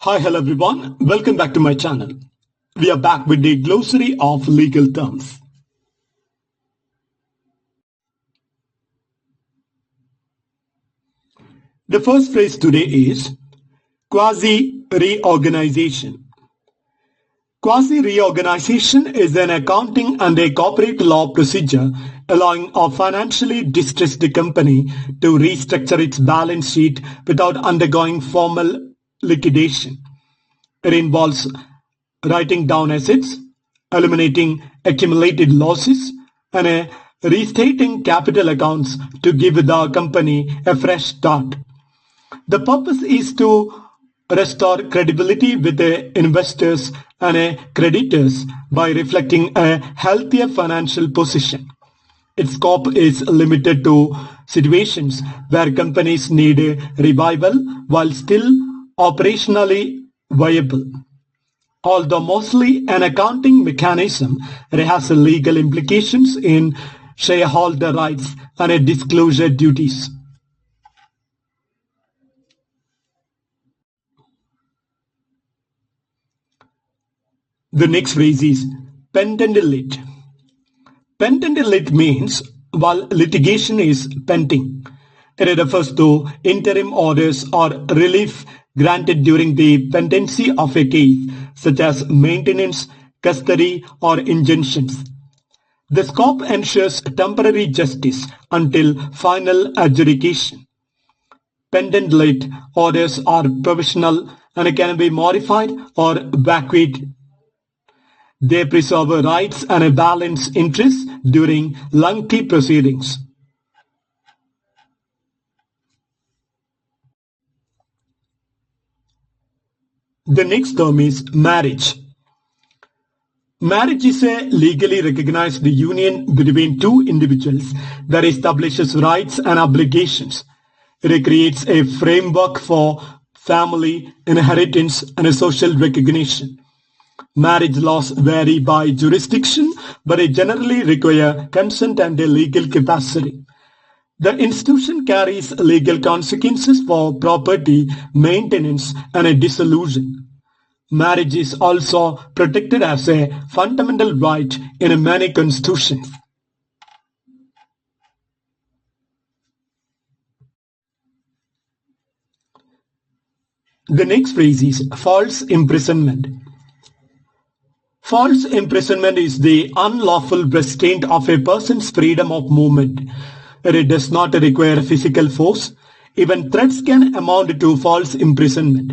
Hi, hello everyone. Welcome back to my channel. We are back with the glossary of legal terms. The first phrase today is quasi-reorganization. Quasi-reorganization is an accounting and a corporate law procedure allowing a financially distressed company to restructure its balance sheet without undergoing formal liquidation. It involves writing down assets, eliminating accumulated losses, and restating capital accounts to give the company a fresh start. The purpose is to restore credibility with the investors and creditors by reflecting a healthier financial position. Its scope is limited to situations where companies need a revival while still operationally viable. Although mostly an accounting mechanism, it has legal implications in shareholder rights and disclosure duties. The next phrase is pendent lit. Pendent lit means while litigation is pending. It refers to interim orders or relief granted during the pendency of a case, such as maintenance, custody, or injunctions. The scope ensures temporary justice until final adjudication. Pendent lit orders are provisional and can be modified or vacated. They preserve rights and balance interests during lengthy proceedings. The next term is marriage. Marriage is a legally recognized union between two individuals that establishes rights and obligations. It creates a framework for family, inheritance, and social recognition. Marriage laws vary by jurisdiction, but they generally require consent and a legal capacity. The institution carries legal consequences for property, maintenance, and a dissolution. Marriage is also protected as a fundamental right in many constitutions. The next phrase is false imprisonment. False imprisonment is the unlawful restraint of a person's freedom of movement. It does not require physical force. Even threats can amount to false imprisonment.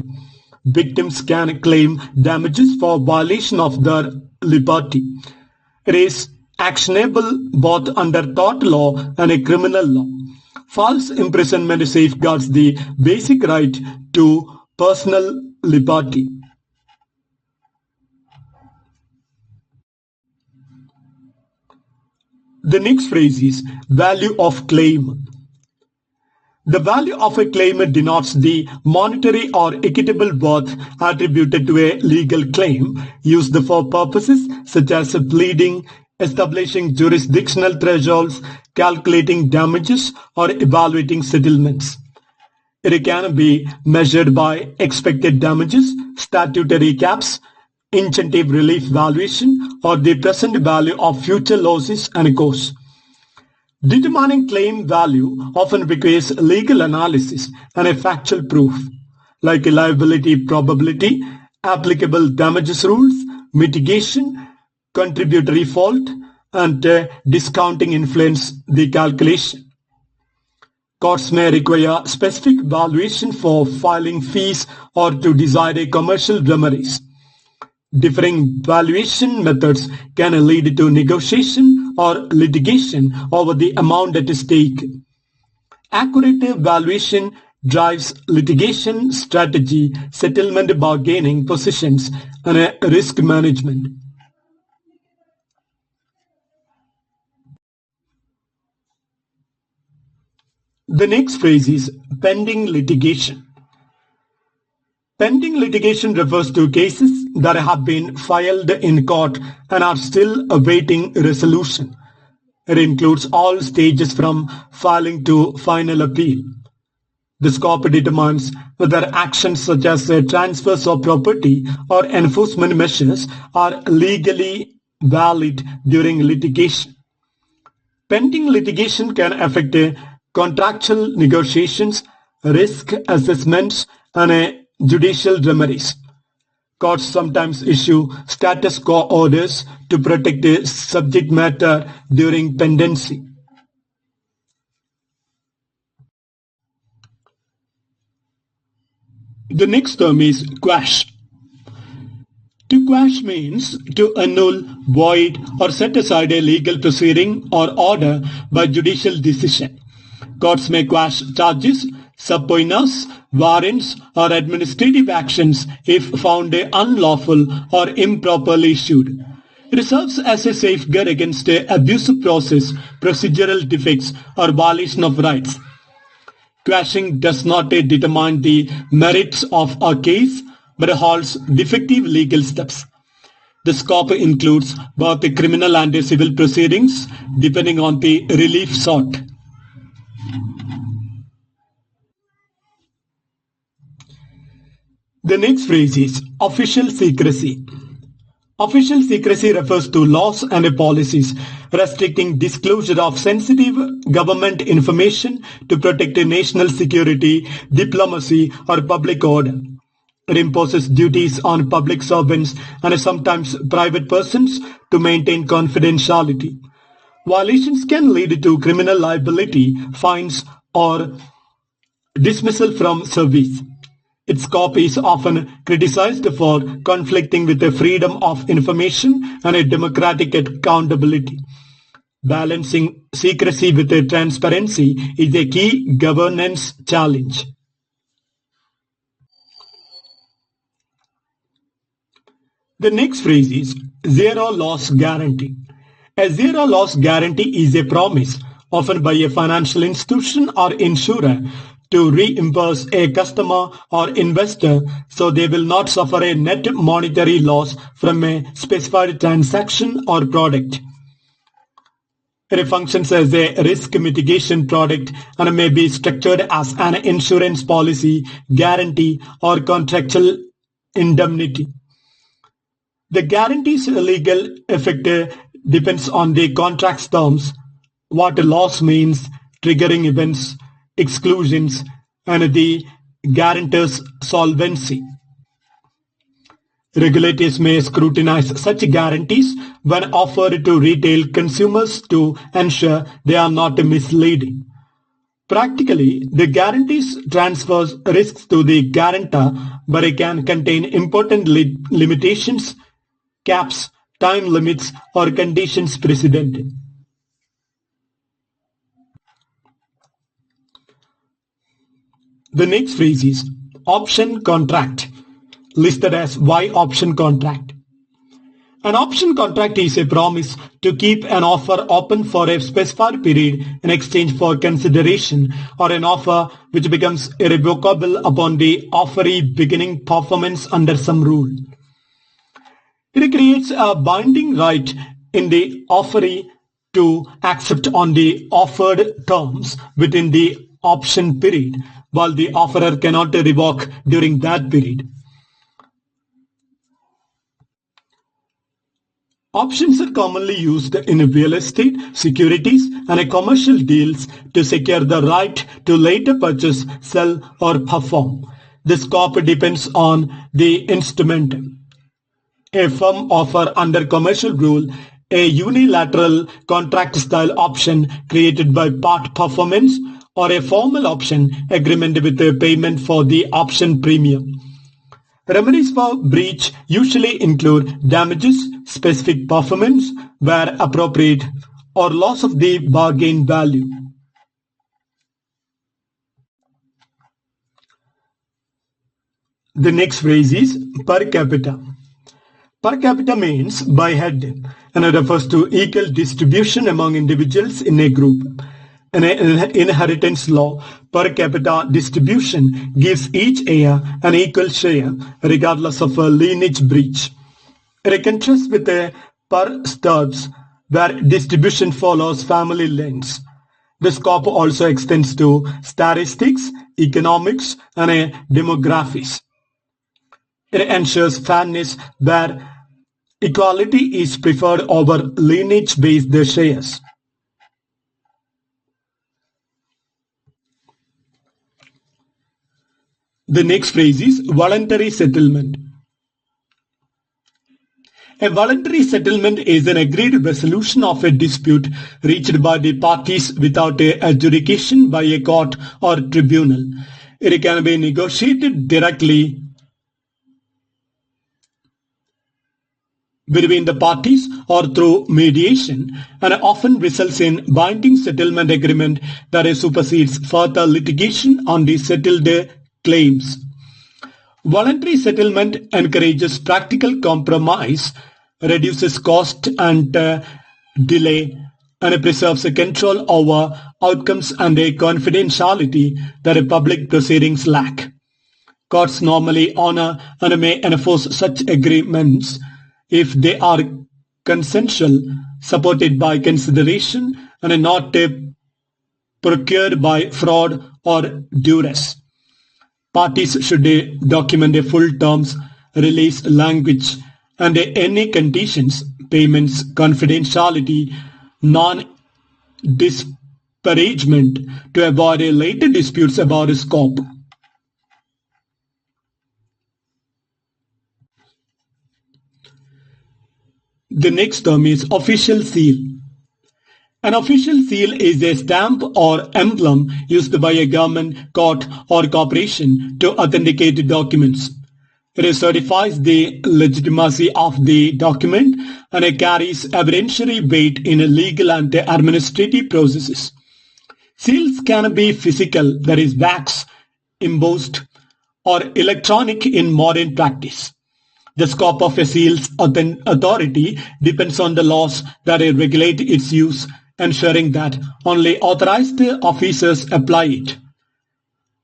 Victims can claim damages for violation of their liberty. It is actionable both under tort law and a criminal law. False imprisonment safeguards the basic right to personal liberty. The next phrase is value of claim. The value of a claim denotes the monetary or equitable worth attributed to a legal claim used for purposes such as pleading, establishing jurisdictional thresholds, calculating damages, or evaluating settlements. It can be measured by expected damages, statutory caps, incentive relief valuation, or the present value of future losses and costs. Determining claim value often requires legal analysis and a factual proof, like a liability probability, applicable damages rules, mitigation, contributory fault, and discounting influence the calculation. Courts may require specific valuation for filing fees or to decide a commercial remedies. Differing valuation methods can lead to negotiation or litigation over the amount at stake. Accurate valuation drives litigation strategy, settlement bargaining positions, and risk management. The next phrase is pending litigation. Pending litigation refers to cases that have been filed in court and are still awaiting resolution. It includes all stages from filing to final appeal. The scope determines whether actions such as transfers of property or enforcement measures are legally valid during litigation. Pending litigation can affect contractual negotiations, risk assessments, and judicial remedies. Courts sometimes issue status quo orders to protect the subject matter during pendency. The next term is quash. To quash means to annul, void, or set aside a legal proceeding or order by judicial decision. Courts may quash charges, subpoenas, warrants, or administrative actions if found unlawful or improperly issued. It serves as a safeguard against abusive process, procedural defects, or violation of rights. Quashing does not determine the merits of a case, but holds defective legal steps. The scope includes both the criminal and civil proceedings, depending on the relief sought. The next phrase is official secrecy. Official secrecy refers to laws and policies restricting disclosure of sensitive government information to protect national security, diplomacy, or public order. It imposes duties on public servants and sometimes private persons to maintain confidentiality. Violations can lead to criminal liability, fines, or dismissal from service. Its scope is often criticized for conflicting with the freedom of information and a democratic accountability. Balancing secrecy with transparency is a key governance challenge. The next phrase is zero loss guarantee. A zero loss guarantee is a promise, often by a financial institution or insurer, to reimburse a customer or investor so they will not suffer a net monetary loss from a specified transaction or product. It functions as a risk mitigation product and may be structured as an insurance policy, guarantee, or contractual indemnity. The guarantee's legal effect depends on the contract's terms, what loss means, triggering events, exclusions, and the guarantor's solvency. Regulators may scrutinize such guarantees when offered to retail consumers to ensure they are not misleading. Practically, the guarantees transfers risks to the guarantor, but it can contain important limitations, caps, time limits, or conditions precedent. The next phrase is option contract, listed as Y option contract. An option contract is a promise to keep an offer open for a specified period in exchange for consideration, or an offer which becomes irrevocable upon the offeree beginning performance under some rule. It creates a binding right in the offeree to accept on the offered terms within the option period, while the offerer cannot revoke during that period. Options are commonly used in real estate, securities, and commercial deals to secure the right to later purchase, sell, or perform. The scope depends on the instrument. A firm offer under commercial rule, a unilateral contract-style option created by part performance, or a formal option agreement with a payment for the option premium. Remedies for breach usually include damages, specific performance where appropriate, or loss of the bargain value. The next phrase is per capita. Per capita means by head and it refers to equal distribution among individuals in a group. In inheritance law, per capita distribution gives each heir an equal share regardless of a lineage breach. It contrasts with a per stars where distribution follows family lines. The scope also extends to statistics, economics, and demographics. It ensures fairness where equality is preferred over lineage-based shares. The next phrase is voluntary settlement. A voluntary settlement is an agreed resolution of a dispute reached by the parties without adjudication by a court or tribunal. It can be negotiated directly between the parties or through mediation, and often results in binding settlement agreement that supersedes further litigation on the settled claims. Voluntary settlement encourages practical compromise, reduces cost and delay, and preserves control over outcomes and a confidentiality that public proceedings lack. Courts normally honor and may enforce such agreements if they are consensual, supported by consideration, and not procured by fraud or duress. Parties should document the full terms, release language, and any conditions, payments, confidentiality, non-disparagement to avoid later disputes about scope. The next term is official seal. An official seal is a stamp or emblem used by a government, court, or corporation to authenticate documents. It certifies the legitimacy of the document and it carries evidentiary weight in legal and administrative processes. Seals can be physical, that is wax, embossed, or electronic in modern practice. The scope of a seal's authority depends on the laws that regulate its use, ensuring that only authorized officers apply it.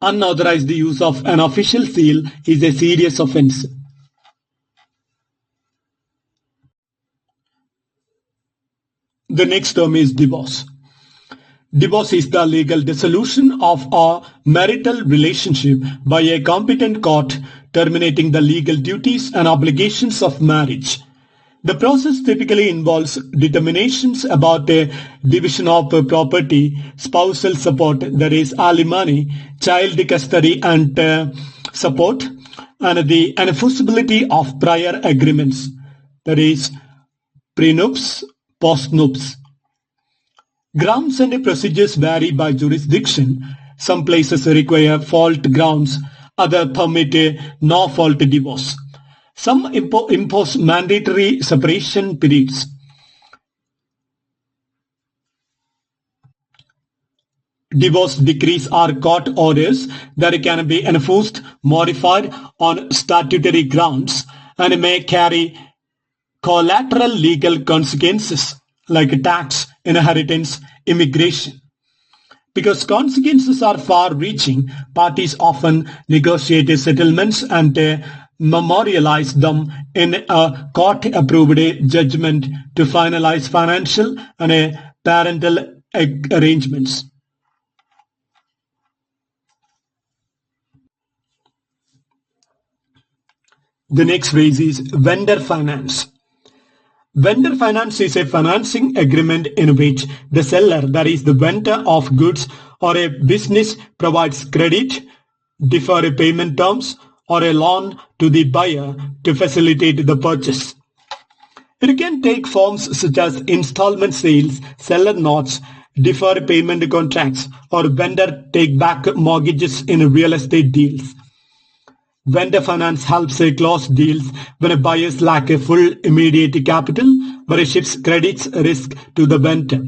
Unauthorized use of an official seal is a serious offense. The next term is divorce. Divorce is the legal dissolution of a marital relationship by a competent court, terminating the legal duties and obligations of marriage. The process typically involves determinations about the division of property, spousal support, that is alimony, child custody and support, and the enforceability of prior agreements, that is prenuptials, postnuptials. Grounds and procedures vary by jurisdiction. Some places require fault grounds, others permit a no-fault divorce. Some impose mandatory separation periods. Divorce decrees are court orders that can be enforced, modified on statutory grounds, and may carry collateral legal consequences like tax, inheritance, immigration. Because consequences are far-reaching, parties often negotiate settlements and memorialize them in a court-approved judgment to finalize financial and parental arrangements. The next phrase is vendor finance. Vendor finance is a financing agreement in which the seller, that is the vendor of goods or a business, provides credit, deferred payment terms, or a loan to the buyer to facilitate the purchase. It can take forms such as installment sales, seller notes, deferred payment contracts, or vendor take-back mortgages in real estate deals. Vendor finance helps close deals when buyers lack a full immediate capital, but shifts credit's risk to the vendor.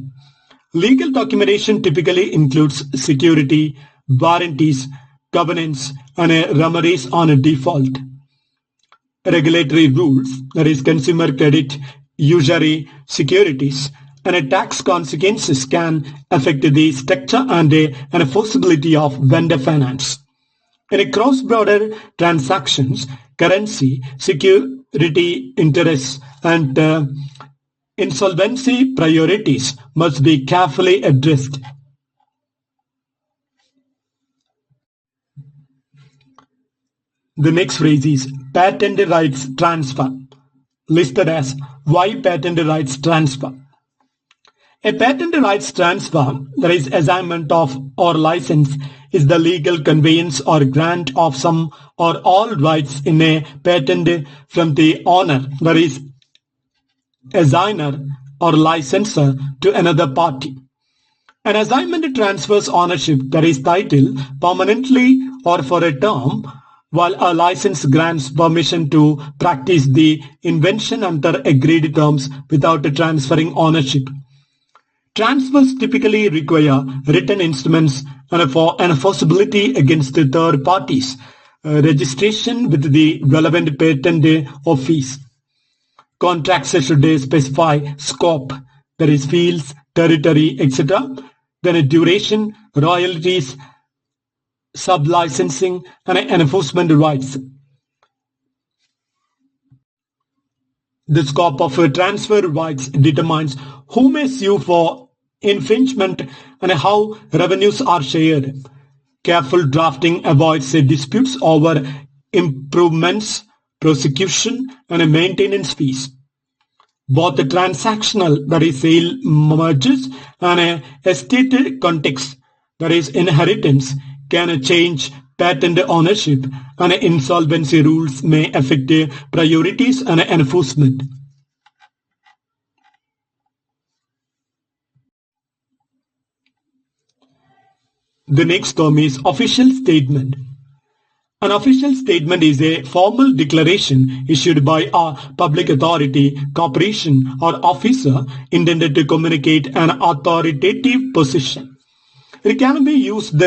Legal documentation typically includes security, warranties, covenants, and remedies on a default. Regulatory rules, that is consumer credit, usury, securities, and tax consequences can affect the structure and enforceability of vendor finance. In cross-border transactions, currency, security interests, and insolvency priorities must be carefully addressed. The next phrase is patent rights transfer, listed as why patent rights transfer. A patent rights transfer, that is assignment of or license, is the legal conveyance or grant of some or all rights in a patent from the owner, that is assigner or licensor, to another party. An assignment transfers ownership, that is title, permanently or for a term, while a license grants permission to practice the invention under agreed terms without transferring ownership. Transfers typically require written instruments and enforceability against third parties, registration with the relevant patent office. Contracts should specify scope, that is fields, territory, etc. Then a duration, royalties, sub-licensing, and enforcement rights. The scope of transfer rights determines who may sue for infringement and how revenues are shared. Careful drafting avoids disputes over improvements, prosecution, and maintenance fees. Both the transactional, that is sale mergers, and a estate context, that is inheritance, can change patent ownership, and insolvency rules may affect priorities and enforcement. The next term is official statement. An official statement is a formal declaration issued by a public authority, corporation, or officer intended to communicate an authoritative position. It can be used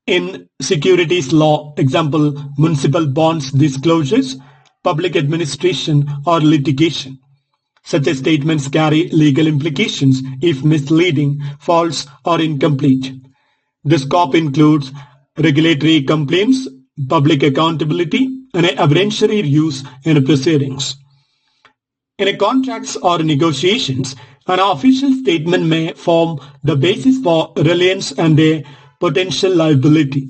in securities law, example, municipal bonds disclosures, public administration, or litigation. Such statements carry legal implications if misleading, false, or incomplete. The scope includes regulatory complaints, public accountability, and evidentiary use in proceedings. In contracts or negotiations, an official statement may form the basis for reliance and a potential liability.